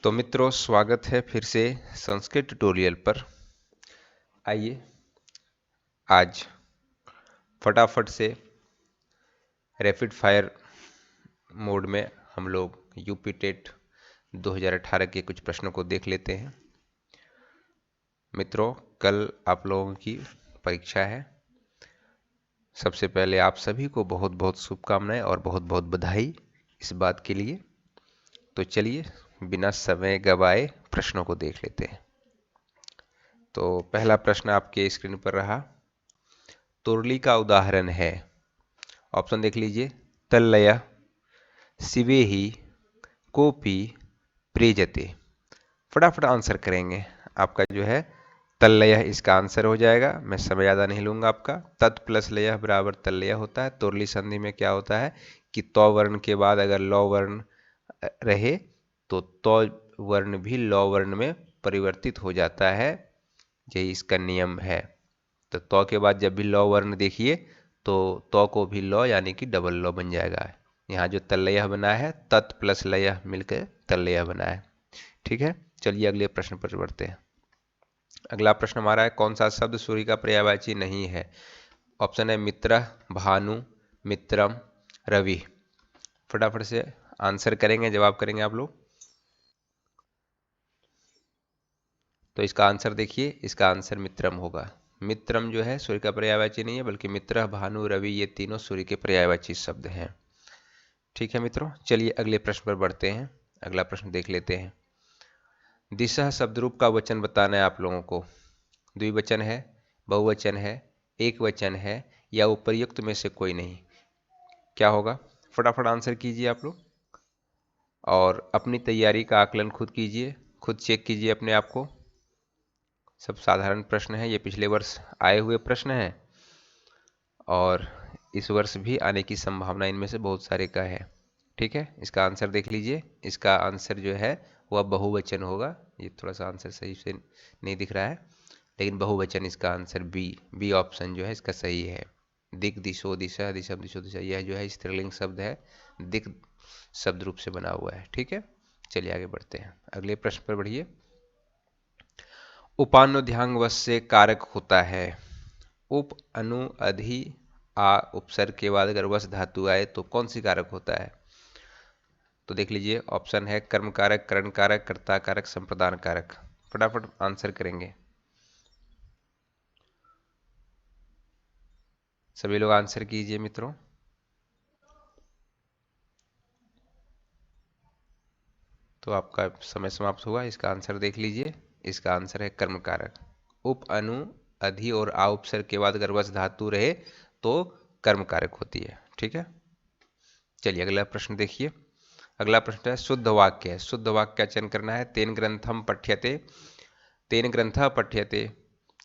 तो मित्रों, स्वागत है फिर से संस्कृत ट्यूटोरियल पर। आइए आज फटाफट से रैपिड फायर मोड में हम लोग यूपी टेट 2018 के कुछ प्रश्नों को देख लेते हैं। मित्रों, कल आप लोगों की परीक्षा है। सबसे पहले आप सभी को बहुत बहुत शुभकामनाएं और बहुत बहुत बधाई इस बात के लिए। तो चलिए बिना समय गवाए प्रश्नों को देख लेते हैं। तो पहला प्रश्न आपके स्क्रीन पर रहा। तुरली का उदाहरण है। ऑप्शन देख लीजिए। तल्लय, शिवेहि, कोपी, प्रेजते। फटाफट आंसर करेंगे। आपका जो है तल्लय इसका आंसर हो जाएगा। मैं समय ज़्यादा नहीं लूंगा आपका। तत् प्लस लय बराबर तल्लय होता है। तुरली संधि में क्या होता है कि तौ वर्ण के बाद अगर लौ वर्ण रहे तो तौ वर्ण भी लौ वर्ण में परिवर्तित हो जाता है। यही इसका नियम है। तो तौ के बाद जब भी लौ वर्ण देखिए तो तौ को भी लौ यानी कि डबल लौ बन जाएगा। यहाँ जो तल्लय बना है तत् प्लस लय मिलकर तल्लय बना है। ठीक है, चलिए अगले प्रश्न पर बढ़ते हैं। अगला प्रश्न हमारा है, कौन सा शब्द सूर्य का पर्यायवाची नहीं है? ऑप्शन है मित्र, भानु, मित्रम, रवि। फटाफट से आंसर करेंगे, जवाब करेंगे आप लोग। तो इसका आंसर देखिए, इसका आंसर मित्रम होगा। मित्रम जो है सूर्य का पर्यायवाची नहीं है, बल्कि मित्र, भानु, रवि ये तीनों सूर्य के पर्यायवाची शब्द हैं। ठीक है मित्रों, चलिए अगले प्रश्न पर बढ़ते हैं। अगला प्रश्न देख लेते हैं। दिशा शब्द रूप का वचन बताना है आप लोगों को। द्विवचन है, बहुवचन है, एक वचन है या उपर्युक्त में से कोई नहीं। क्या होगा? फटाफट आंसर कीजिए आप लोग और अपनी तैयारी का आकलन खुद कीजिए, खुद चेक कीजिए अपने आप को। सब साधारण प्रश्न है, ये पिछले वर्ष आए हुए प्रश्न हैं और इस वर्ष भी आने की संभावना इनमें से बहुत सारे का है। ठीक है, इसका आंसर देख लीजिए। इसका आंसर जो है वह बहुवचन होगा। ये थोड़ा सा आंसर सही से नहीं दिख रहा है, लेकिन बहुवचन इसका आंसर बी ऑप्शन जो है इसका सही है। दिक, दिशो, दिशा, दिशम, दिशो, दिशा, यह जो है स्त्रीलिंग शब्द है, दिक शब्द रूप से बना हुआ है। ठीक है, चलिए आगे बढ़ते हैं। अगले प्रश्न पर बढ़िए। उपान्वध्यांग वश से कारक होता है। उप, अनु, अधि, आ उपसर्ग के बाद अगर वश धातु आए तो कौन सी कारक होता है? तो देख लीजिए, ऑप्शन है कर्म कारक, करण कारक, कर्ता कारक, संप्रदान कारक। फटाफट आंसर करेंगे सभी लोग। आंसर कीजिए मित्रों। तो आपका समय समाप्त हुआ। इसका आंसर देख लीजिए, इसका आंसर है कर्म कारक। उप, अनु, अधि और आ उपसर्ग के बाद अगर वश धातु रहे तो कर्म कारक होती है। ठीक है, चलिए अगला प्रश्न देखिए। अगला प्रश्न है शुद्ध वाक्य है। शुद्ध वाक्य का चयन करना है। तेन ग्रंथम पठ्यते, तेन ग्रंथः पठ्यते,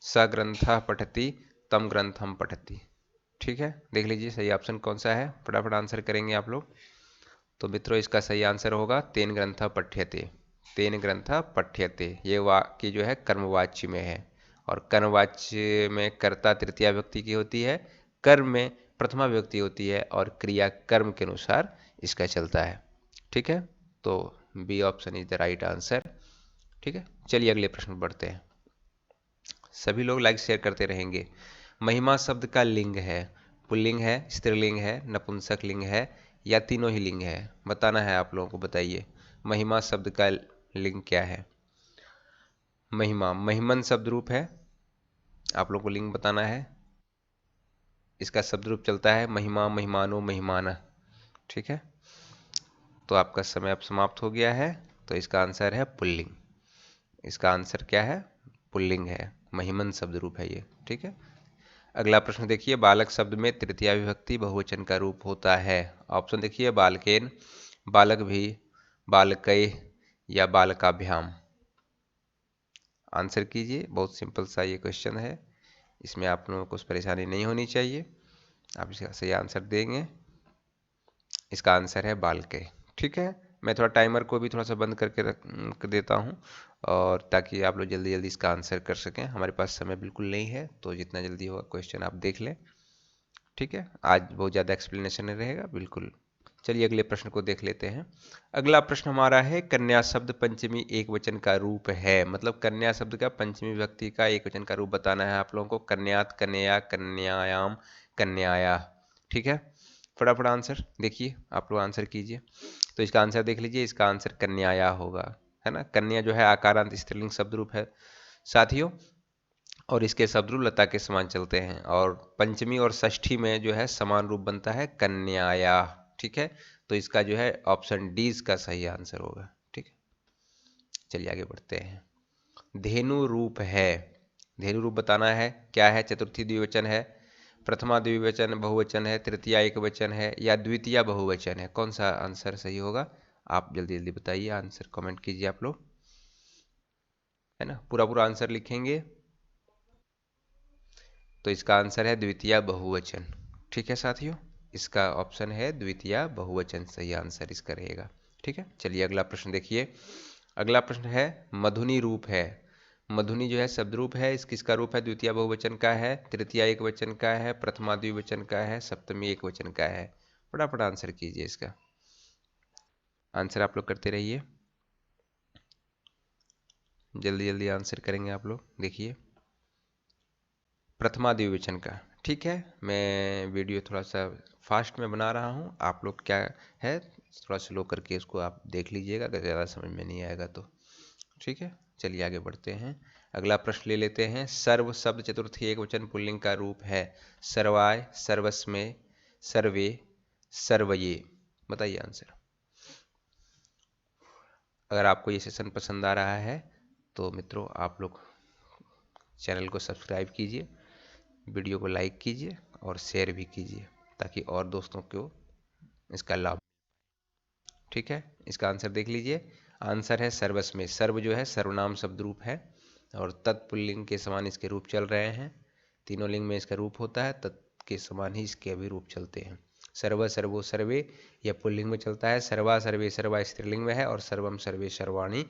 स ग्रंथः पठति, तम ग्रंथम पठति। ठीक है, देख लीजिए सही ऑप्शन कौन सा है। फटाफट आंसर करेंगे आप लोग। तो मित्रों, इसका सही आंसर होगा तेन ग्रंथः पठ्यते। तेन ग्रंथः पठ्यते ये वाक्य जो है कर्मवाच्य में है और कर्मवाच्य में कर्ता तृतीया व्यक्ति की होती है, कर्म में प्रथमा व्यक्ति होती है और क्रिया कर्म के अनुसार इसका चलता है। ठीक है, तो B option is the right answer. ठीक है, चलिए अगले प्रश्न पर बढ़ते हैं। सभी लोग लाइक शेयर करते रहेंगे। महिमा शब्द का लिंग है, पुल्लिंग है, स्त्रीलिंग है, नपुंसक लिंग है या तीनों ही लिंग है? बताना है आप लोगों को। बताइए महिमा शब्द का लिंग क्या है? महिमा महिमन शब्द रूप है। आप लोगों को लिंग बताना है। इसका शब्द रूप चलता है महिमा, महिमानो, महिमाना। ठीक है, तो आपका समय अब समाप्त हो गया है। तो इसका आंसर है पुल्लिंग। इसका आंसर क्या है? पुल्लिंग है, महिमन शब्द रूप है ये। ठीक है, अगला प्रश्न देखिए। बालक शब्द में तृतीया विभक्ति बहुवचन का रूप होता है। ऑप्शन देखिए, बालकेन, बालक भी, बालकय या बालकाभ्याम। आंसर कीजिए। बहुत सिंपल सा ये क्वेश्चन है, इसमें आप लोगों को कुछ परेशानी नहीं होनी चाहिए। आप इसका सही आंसर देंगे। इसका आंसर है बालकय। ठीक है, मैं थोड़ा टाइमर को भी थोड़ा सा बंद करके रख देता हूँ और ताकि आप लोग जल्दी जल्दी इसका आंसर कर सकें। हमारे पास समय बिल्कुल नहीं है, तो जितना जल्दी होगा क्वेश्चन आप देख लें। ठीक है, आज बहुत ज़्यादा एक्सप्लेनेशन नहीं रहेगा, बिल्कुल चलिए अगले प्रश्न को देख लेते हैं। अगला प्रश्न हमारा है, कन्या शब्द पंचमी एक वचन का रूप है। मतलब कन्या शब्द का पंचमी विभक्ति का एक वचन का रूप बताना है आप लोगों को। कन्यात, कन्या, कन्यायाम, कन्याया। ठीक है, फटाफट आंसर देखिए, आप लोग आंसर कीजिए। तो इसका आंसर देख लीजिए, इसका आंसर कन्याया होगा, है ना। कन्या जो है आकारांत स्त्रीलिंग शब्द रूप है साथियों, और इसके शब्द रूप लता के समान चलते हैं, और पंचमी और षष्ठी में जो है समान रूप बनता है कन्याया। ठीक है, तो इसका जो है ऑप्शन डी इसका सही आंसर होगा। ठीक है, चलिए आगे बढ़ते हैं। धेनु रूप है, धेनु रूप बताना है, क्या है? चतुर्थी द्विवचन है, प्रथमा द्विवचन बहुवचन है, तृतीया एक वचन है, या द्वितीया बहुवचन है? कौन सा आंसर सही होगा? आप जल्दी जल्दी बताइए, आंसर कमेंट कीजिए आप लोग, है ना। पूरा पूरा आंसर लिखेंगे। तो इसका आंसर है द्वितीया बहुवचन। ठीक है साथियों, इसका ऑप्शन है द्वितीया बहुवचन, सही आंसर इसका रहेगा। ठीक है, चलिए अगला प्रश्न देखिए। अगला प्रश्न है, मधुनी रूप है। मधुनी जो है शब्द रूप है, इस किसका रूप है? द्वितीय बहुवचन का है, तृतीया एक वचन का है, प्रथमा द्विवचन का है, सप्तमी एक वचन का है। फटाफट आंसर कीजिए इसका, आंसर आप लोग करते रहिए, जल्दी जल्दी आंसर करेंगे आप लोग। देखिए, प्रथमा द्विवचन का। ठीक है, मैं वीडियो थोड़ा सा फास्ट में बना रहा हूँ, आप लोग क्या है थोड़ा स्लो करके इसको आप देख लीजिएगा, अगर ज़्यादा समझ में नहीं आएगा तो। ठीक है, चलिए आगे बढ़ते हैं। अगला प्रश्न ले लेते हैं। सर्व शब्द चतुर्थी एक वचन पुल्लिंग का रूप है। सर्वाय, सर्वस्मे, सर्वे, सर्वये। बताइए आंसर। अगर आपको ये सेशन पसंद आ रहा है तो मित्रों आप लोग चैनल को सब्सक्राइब कीजिए, वीडियो को लाइक कीजिए और शेयर भी कीजिए, ताकि और दोस्तों को इसका लाभ। ठीक है, इसका आंसर देख लीजिए, आंसर है सर्वस्व में। सर्व जो है सर्वनाम शब्द रूप है, और तत्पुल्लिंग के समान इसके रूप चल रहे हैं। तीनों लिंग में इसका रूप होता है, तत् के समान ही इसके भी रूप चलते हैं। सर्व, सर्वो, सर्वे यह पुल्लिंग में चलता है, सर्वा, सर्वे, सर्वा स्त्रीलिंग में है, और सर्वम, सर्वे, सर्वाणी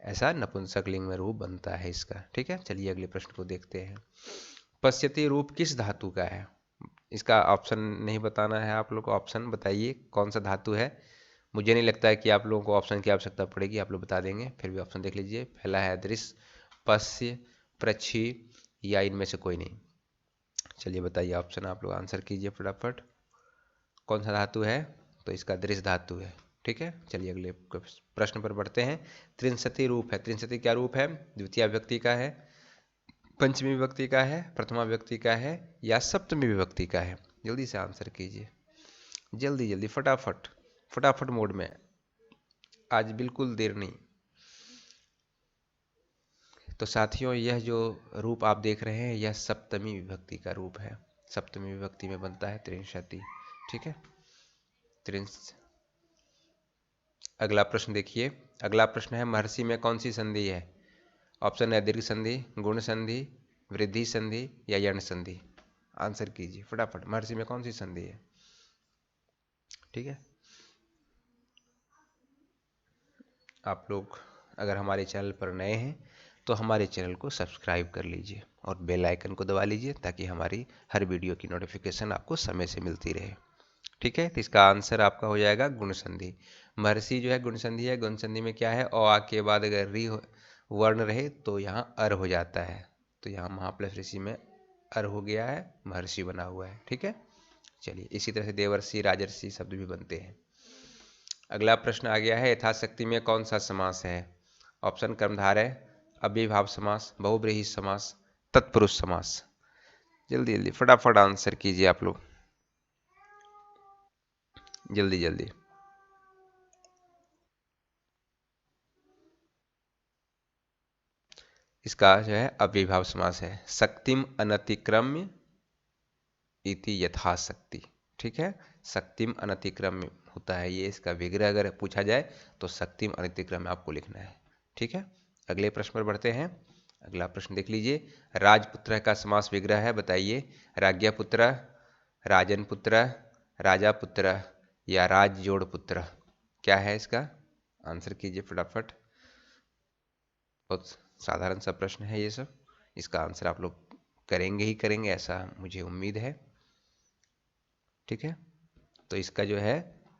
ऐसा नपुंसक लिंग में रूप बनता है इसका। ठीक है, चलिए अगले प्रश्न को देखते हैं। पश्यति रूप किस धातु का है? इसका ऑप्शन नहीं बताना है आप लोग को, ऑप्शन बताइए कौन सा धातु है। मुझे नहीं लगता है कि आप लोगों को ऑप्शन की आवश्यकता पड़ेगी, आप लोग बता देंगे, फिर भी ऑप्शन देख लीजिए। पहला है दृश्य, पश्य, प्रच्छी, या इनमें से कोई नहीं। चलिए बताइए ऑप्शन, आप लोग आंसर कीजिए फटाफट, कौन सा धातु है? तो इसका दृश्य धातु है। ठीक है, चलिए अगले प्रश्न पर बढ़ते हैं। त्रिंशति रूप है, त्रिंशति क्या रूप है? द्वितीय व्यक्ति का है, पंचमी विभक्ति का है, प्रथमा व्यक्ति का है, या सप्तमी विभक्ति का है? जल्दी से आंसर कीजिए, जल्दी जल्दी फटाफट, फटाफट मोड में, आज बिल्कुल देर नहीं। तो साथियों, यह जो रूप आप देख रहे हैं यह सप्तमी विभक्ति का रूप है, सप्तमी विभक्ति में बनता है त्रिंशति। ठीक है, त्रिंश। अगला प्रश्न देखिए। अगला प्रश्न है, महर्षि में कौन सी संधि है? ऑप्शन है दीर्घ संधि, गुण संधि, वृद्धि संधि, या यण संधि? आंसर कीजिए फटाफट, महर्षि में कौन सी संधि है? ठीक है, आप लोग अगर हमारे चैनल पर नए हैं तो हमारे चैनल को सब्सक्राइब कर लीजिए और बेल आइकन को दबा लीजिए, ताकि हमारी हर वीडियो की नोटिफिकेशन आपको समय से मिलती रहे। ठीक है, तो इसका आंसर आपका हो जाएगा गुण संधि। महर्षि जो है गुण संधि है। गुण संधि में क्या है, अ आ के बाद अगर री वर्ण रहे तो यहाँ अर हो जाता है, तो यहाँ महा प्लस ऋषि में अर हो गया है, महर्षि बना हुआ है। ठीक है, चलिए इसी तरह से देवर्षि, राजर्षि शब्द भी बनते हैं। अगला प्रश्न आ गया है, यथाशक्ति में कौन सा समास है? ऑप्शन कर्मधारय, अव्ययीभाव समास, बहुब्रीहि समास, तत्पुरुष समास। जल्दी जल्दी फटाफट आंसर कीजिए आप लोग, जल्दी जल्दी। इसका जो है अव्ययीभाव समास है। शक्तिम अनतिक्रम्य इति यथाशक्ति। ठीक है, शक्तिम अनतिक्रम्य होता है ये, इसका विग्रह अगर पूछा जाए तो शक्तिम अनतिक्रम्य आपको लिखना है। ठीक है, अगले प्रश्न पर बढ़ते हैं। अगला प्रश्न देख लीजिए। राजपुत्र का समास विग्रह है, बताइए। राज्ञपुत्र, राजन पुत्र, राजा पुत्र, या राज जोड़ पुत्र? क्या है इसका? आंसर कीजिए फटाफट, बहुत साधारण सा प्रश्न है ये सब, इसका आंसर आप लोग करेंगे ही करेंगे ऐसा मुझे उम्मीद है। ठीक है, तो इसका जो है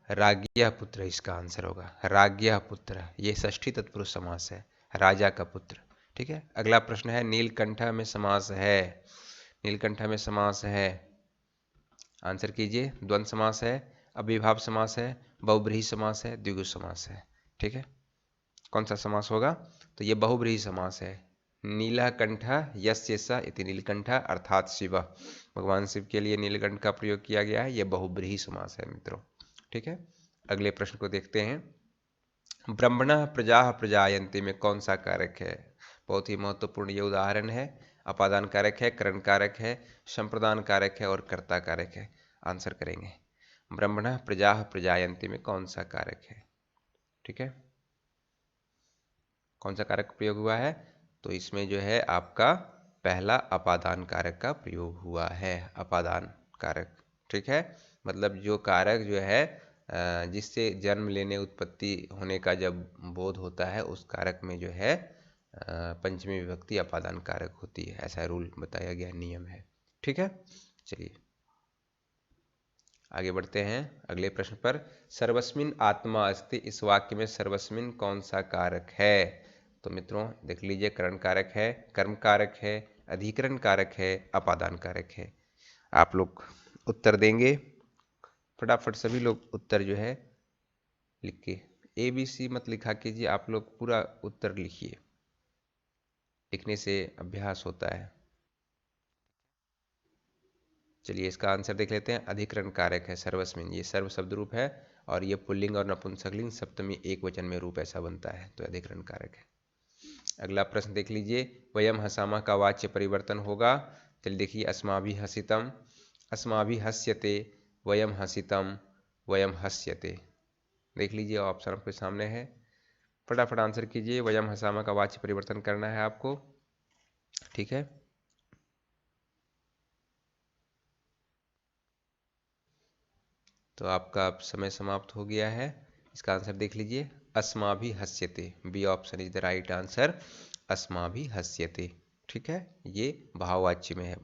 राज्ञः पुत्र इसका आंसर होगा। राज्ञः पुत्र, ये षष्ठी तत्पुरुष समास है, राजा का पुत्र। ठीक है, अगला प्रश्न है नीलकंठ में समास है। नीलकंठ में समास है, आंसर कीजिए। द्वंद्व समास है, अव्ययभाव समास है, बहुब्रीहि समास है, द्विगु समास है। ठीक है, कौन सा समास होगा? तो ये बहुब्रीहि समास है। नीलः कंठ यस्य स इति नीलकंठ अर्थात शिव, भगवान शिव के लिए नीलकंठ का प्रयोग किया गया है। यह बहुब्रीहि समास है मित्रों। ठीक है, अगले प्रश्न को देखते हैं। ब्रह्मणः प्रजाः प्रजायन्ते में कौन सा कारक है? बहुत ही महत्वपूर्ण ये उदाहरण है। अपादान कारक है, करण कारक है, संप्रदान कारक है और कर्ता कारक है। आंसर करेंगे ब्रह्मणः प्रजाः प्रजायन्ते में कौन सा कारक है? ठीक है, कौन सा कारक प्रयोग हुआ है? तो इसमें जो है आपका पहला अपादान कारक का प्रयोग हुआ है, अपादान कारक। ठीक है, मतलब जो कारक जो है जिससे जन्म लेने उत्पत्ति होने का जब बोध होता है, उस कारक में जो है पंचमी विभक्ति अपादान कारक होती है। ऐसा रूल बताया गया, नियम है। ठीक है, चलिए आगे बढ़ते हैं अगले प्रश्न पर। सर्वस्मिन आत्मा अस्ति, इस वाक्य में सर्वस्मिन कौन सा कारक है? तो मित्रों देख लीजिए, करण कारक है, कर्म कारक है, अधिकरण कारक है, अपादान कारक है। आप लोग उत्तर देंगे, फटाफट सभी लोग उत्तर जो है लिख के, ए बी सी मत लिखा कीजिए, आप लोग पूरा उत्तर लिखिए, लिखने से अभ्यास होता है। चलिए इसका आंसर देख लेते हैं। अधिकरण कारक है सर्वस्मिन, ये सर्व शब्द रूप है और ये पुल्लिंग और नपुंसकलिंग सप्तमी एक वचन में रूप ऐसा बनता है, तो अधिकरण कारक है। अगला प्रश्न देख लीजिए, वयम हसामा का वाच्य परिवर्तन होगा। चलिए देखिए, अस्माभि हसितम, अस्माभि हस्यते, वयम हसितम, वयम हस्यते। देख लीजिए ऑप्शन आपके सामने है, फटाफट आंसर कीजिए। वयम हसामा का वाच्य परिवर्तन करना है आपको। ठीक है, तो आपका अब समय समाप्त हो गया है। इसका आंसर देख लीजिए, अस्माभि हस्यते, B option is the right answer, अस्माभि हस्यते। ठीक है, ये भाववाच्य में है।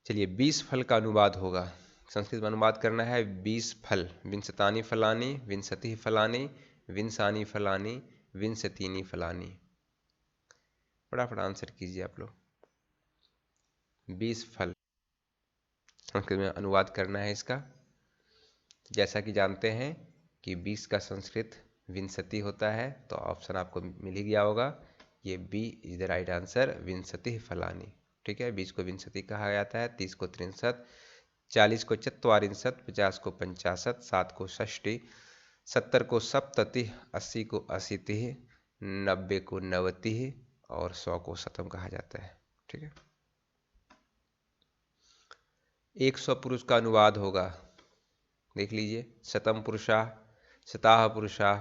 चलिए 20 फल का अनुवाद होगा, संस्कृत में अनुवाद करना है। 20 फल, विंशतानि फलानि, विंशति फलानि, विंशानि फलानि, विंशतीनि फलानि। फटाफट आंसर कीजिए आप लोग। 20 फल संस्कृत में अनुवाद करना है इसका। जैसा कि जानते हैं कि 20 का संस्कृत विंशति होता है, तो ऑप्शन आपको मिल ही गया होगा, ये B is the right answer, विंशति फलानी। ठीक है, 20 को विंशति कहा जाता है, 30 को 63, 40 को चत्वारिंशत्, 50 को 50, 60 को षष्ठी, 70 को सप्तति, 80 को अशीति, 90 को नवति और 100 को शतम कहा जाता है। ठीक है, 100 पुरुष का अनुवाद होगा, देख लीजिए। शतम पुरुषा, शताः पुरुषा,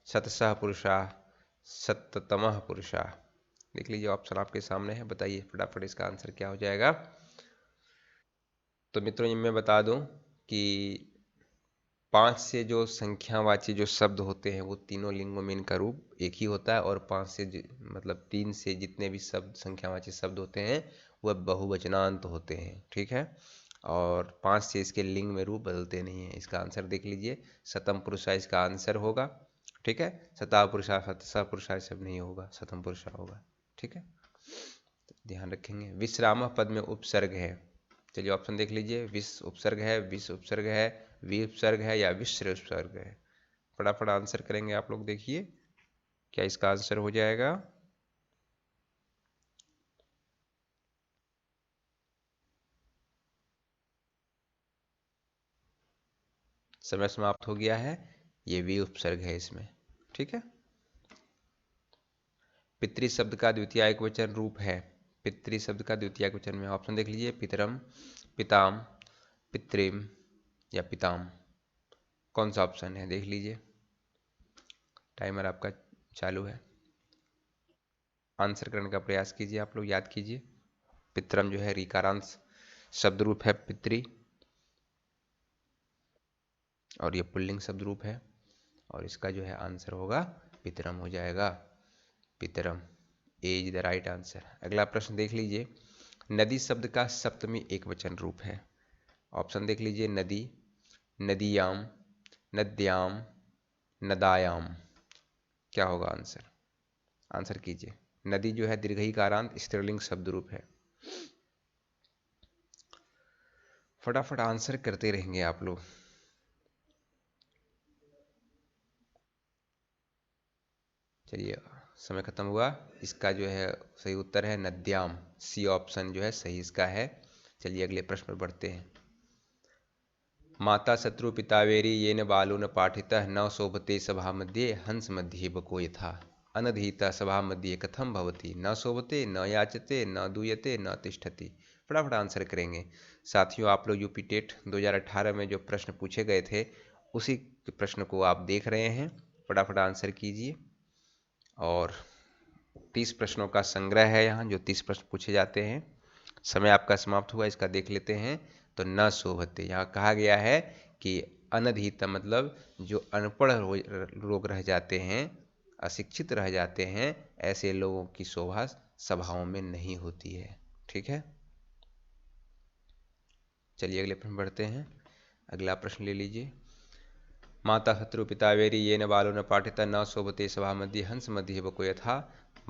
शतशः पुरुषा, शततमः पुरुषा। देख लीजिए ऑप्शन आपके सामने है, बताइए फटाफट इसका आंसर क्या हो जाएगा। तो मित्रों ये मैं बता दूं कि 5 से जो संख्यावाची जो शब्द होते हैं वो तीनों लिंगों में इनका रूप एक ही होता है, और 5 से मतलब 3 से जितने भी शब्द संख्यावाची शब्द होते हैं वह बहुवचनांत होते हैं। ठीक है, और 5 से इसके लिंग में रूप बदलते नहीं है। इसका आंसर देख लीजिए, शतम पुरुषा इसका आंसर होगा। ठीक है, शता पुरुषा, शतसा पुरुषा सब नहीं होगा, शतम पुरुषा होगा। ठीक है, तो ध्यान रखेंगे। विश्राम पद में उपसर्ग है। चलिए ऑप्शन देख लीजिए, विष उपसर्ग है, विष उपसर्ग है, वी उपसर्ग है या विश्र उपसर्ग है। फटाफट आंसर करेंगे आप लोग, देखिए क्या इसका आंसर हो जाएगा। समय समाप्त हो गया है, ये वी उपसर्ग है इसमें। ठीक है, पितृ शब्द का द्वितीय एकवचन रूप है। पितृ शब्द का द्वितीय एकवचन में ऑप्शन देख लीजिए, पितरम, पिताम, पितृम या पिताम। कौन सा ऑप्शन है देख लीजिए, टाइमर आपका चालू है, आंसर करने का प्रयास कीजिए, आप लोग याद कीजिए। पितरम जो है ऋकारांश शब्द रूप है पितृ, और ये पुल्लिंग शब्द रूप है, और इसका जो है आंसर होगा पितरम हो जाएगा, पितरम, ए इज द राइट आंसर। अगला प्रश्न देख लीजिए, नदी शब्द का सप्तमी एक वचन रूप है। ऑप्शन देख लीजिए, नदी, नदियाम, नद्याम, नदायाम। क्या होगा आंसर? आंसर कीजिए। नदी जो है दीर्घई कारांत स्त्रीलिंग शब्द रूप है। फटाफट आंसर करते रहेंगे आप लोग। चलिए, समय खत्म हुआ। इसका जो है सही उत्तर है नद्याम। सी ऑप्शन जो है सही इसका है। चलिए अगले प्रश्न पर बढ़ते हैं। माता शत्रु पिता वेरी येन बालो न पाठितः न शोभते सभा मध्ये हंस मध्ये बको यथा अनधीता सभा मध्ये कथम भवति न शोभते न याचते न दूयते न तिष्ठति। फटाफट आंसर करेंगे साथियों। आप लोग यूपी टेट 2018 में जो प्रश्न पूछे गए थे उसी प्रश्न को आप देख रहे हैं। फटाफट आंसर कीजिए। और 30 प्रश्नों का संग्रह है यहाँ, जो 30 प्रश्न पूछे जाते हैं। समय आपका समाप्त हुआ, इसका देख लेते हैं। तो न शोभते, यहाँ कहा गया है कि अनधित मतलब जो अनपढ़ लोग रह जाते हैं, अशिक्षित रह जाते हैं, ऐसे लोगों की शोभा सभाओं में नहीं होती है। ठीक है, चलिए अगले प्रश्न बढ़ते हैं। अगला प्रश्न ले लीजिए। माता शत्रु पिता वेरी येन बालो न पाठिता न शोभते सभा मध्ये हंस मध्ये बको यथा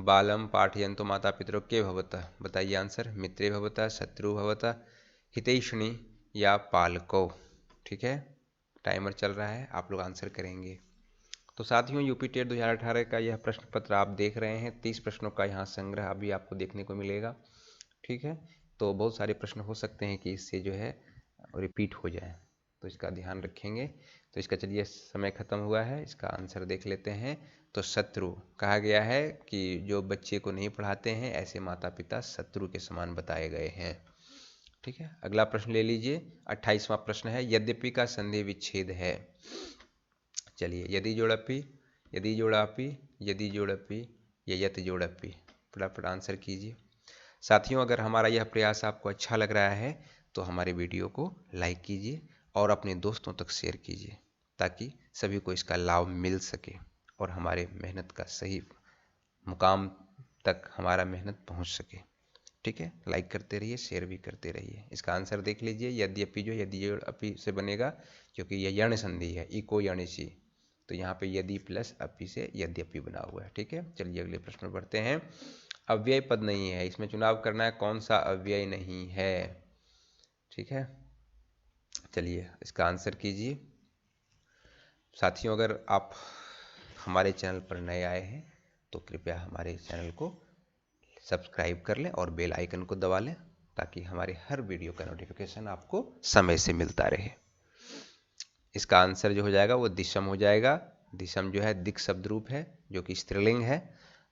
बालम पाठयन्तु माता पितरो के भवतः। बताइए आंसर। मित्रे भवतः, शत्रु भवतः, हितैषणी या पालको। ठीक है, टाइमर चल रहा है, आप लोग आंसर करेंगे। तो साथियों, यूपी टेट 2018 का यह प्रश्न पत्र आप देख रहे हैं। 30 प्रश्नों का यहाँ संग्रह अभी आपको देखने को मिलेगा। ठीक है, तो बहुत सारे प्रश्न हो सकते हैं कि इससे जो है रिपीट हो जाए, तो इसका ध्यान रखेंगे। तो इसका चलिए समय खत्म हुआ है, इसका आंसर देख लेते हैं। तो शत्रु कहा गया है कि जो बच्चे को नहीं पढ़ाते हैं ऐसे माता पिता शत्रु के समान बताए गए हैं। ठीक है, अगला प्रश्न ले लीजिए। 28वां प्रश्न है यद्यपि का संधि विच्छेद है। चलिए, यदि जोड़पी, यदि जोड़ापी, यदि जोड़पी या यत जोड़पी। फटाफट आंसर कीजिए साथियों। अगर हमारा यह प्रयास आपको अच्छा लग रहा है तो हमारे वीडियो को लाइक कीजिए और अपने दोस्तों तक शेयर कीजिए, ताकि सभी को इसका लाभ मिल सके और हमारे मेहनत का सही मुकाम तक हमारा मेहनत पहुंच सके। ठीक है, लाइक करते रहिए, शेयर भी करते रहिए। इसका आंसर देख लीजिए। यद्यपि जो यदि अपि से बनेगा, क्योंकि यह यण संधि है, इको यणसी, तो यहाँ पे यदि प्लस अपि से यद्यपि बना हुआ है। ठीक है, चलिए अगले प्रश्न पर बढ़ते हैं। अव्यय पद नहीं है, इसमें चुनाव करना है कौन सा अव्यय नहीं है। ठीक है, चलिए इसका आंसर कीजिए साथियों। अगर आप हमारे चैनल पर नए आए हैं तो कृपया हमारे चैनल को सब्सक्राइब कर लें और बेल आइकन को दबा लें, ताकि हमारे हर वीडियो का नोटिफिकेशन आपको समय से मिलता रहे। इसका आंसर जो हो जाएगा वो दिशम हो जाएगा। दिशम जो है दिक शब्द रूप है, जो कि स्त्रीलिंग है।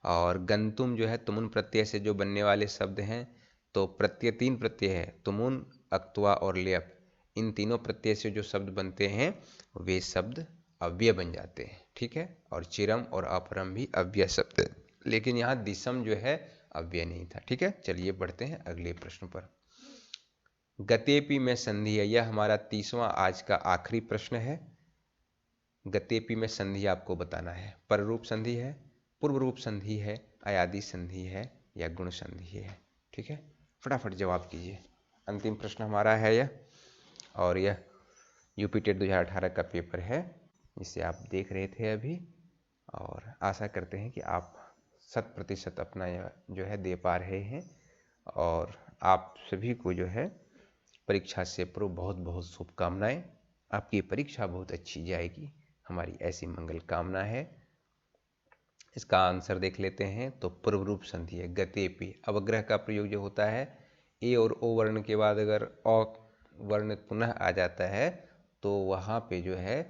और गंतुम जो है तुमुन प्रत्यय से जो बनने वाले शब्द हैं, तो प्रत्यय 3 प्रत्यय है, तुमुन, अक्त्वा और लेप। इन तीनों प्रत्यय से जो शब्द बनते हैं वे शब्द अव्यय बन जाते हैं। ठीक है, और चिरम और अपरम भी अव्यय शब्द है, लेकिन यहाँ दिशम जो है अव्यय नहीं था। ठीक है, चलिए बढ़ते हैं अगले प्रश्न पर। गतेपि में संधि है, यह हमारा 30वां आज का आखिरी प्रश्न है। गतेपि में संधि आपको बताना है। पर रूप संधि है, पूर्व रूप संधि है, अयादि संधि है या गुण संधि है। ठीक है, फटाफट जवाब कीजिए। अंतिम प्रश्न हमारा है यह, और यह यूपी टेट 2018 का पेपर है, जिसे आप देख रहे थे अभी। और आशा करते हैं कि आप 100% अपना यह जो है दे पा रहे हैं। और आप सभी को जो है परीक्षा से पूर्व बहुत बहुत शुभकामनाएं। आपकी परीक्षा बहुत अच्छी जाएगी, हमारी ऐसी मंगल कामना है। इसका आंसर देख लेते हैं। तो पूर्व रूप संधि है गतेपि। अवग्रह का प्रयोग जो होता है, ए और ओ वर्ण के बाद अगर अ वर्ण पुनः आ जाता है तो वहाँ पे जो है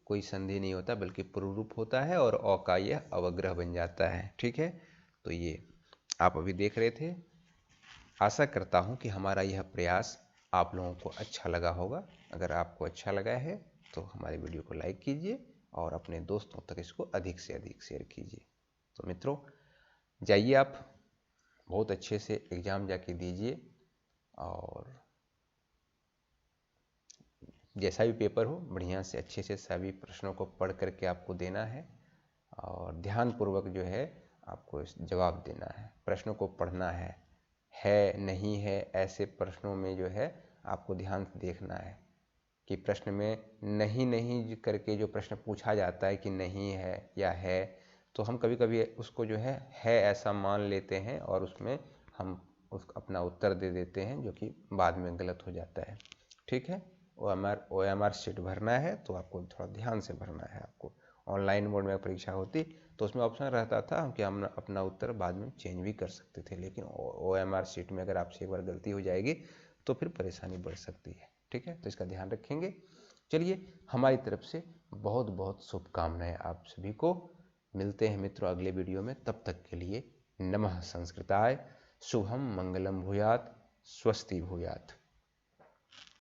कोई संधि नहीं होता, बल्कि पूर्व रूप होता है और अ का यह अवग्रह बन जाता है। ठीक है, तो ये आप अभी देख रहे थे। आशा करता हूँ कि हमारा यह प्रयास आप लोगों को अच्छा लगा होगा। अगर आपको अच्छा लगा है तो हमारे वीडियो को लाइक कीजिए और अपने दोस्तों तक इसको अधिक से अधिक शेयर कीजिए। तो मित्रों, जाइए आप बहुत अच्छे से एग्ज़ाम जाके दीजिए, और जैसा भी पेपर हो बढ़िया से अच्छे से सभी प्रश्नों को पढ़ करके आपको देना है, और ध्यानपूर्वक जो है आपको जवाब देना है। प्रश्नों को पढ़ना है नहीं है, ऐसे प्रश्नों में जो है आपको ध्यान से देखना है कि प्रश्न में नहीं नहीं करके जो प्रश्न पूछा जाता है कि नहीं है या है, तो हम कभी कभी उसको जो है ऐसा मान लेते हैं और उसमें हम अपना उत्तर दे देते हैं, जो कि बाद में गलत हो जाता है। ठीक है, OMR शीट भरना है तो आपको थोड़ा ध्यान से भरना है। आपको ऑनलाइन मोड में परीक्षा होती तो उसमें ऑप्शन रहता था कि हम अपना उत्तर बाद में चेंज भी कर सकते थे, लेकिन OMR शीट में अगर आपसे एक बार गलती हो जाएगी तो फिर परेशानी बढ़ सकती है। ठीक है, तो इसका ध्यान रखेंगे। चलिए, हमारी तरफ से बहुत बहुत शुभकामनाएं आप सभी को। मिलते हैं मित्रों अगले वीडियो में, तब तक के लिए नमः संस्कृताय, शुभम मंगलम भूयात, स्वस्ति भूयात।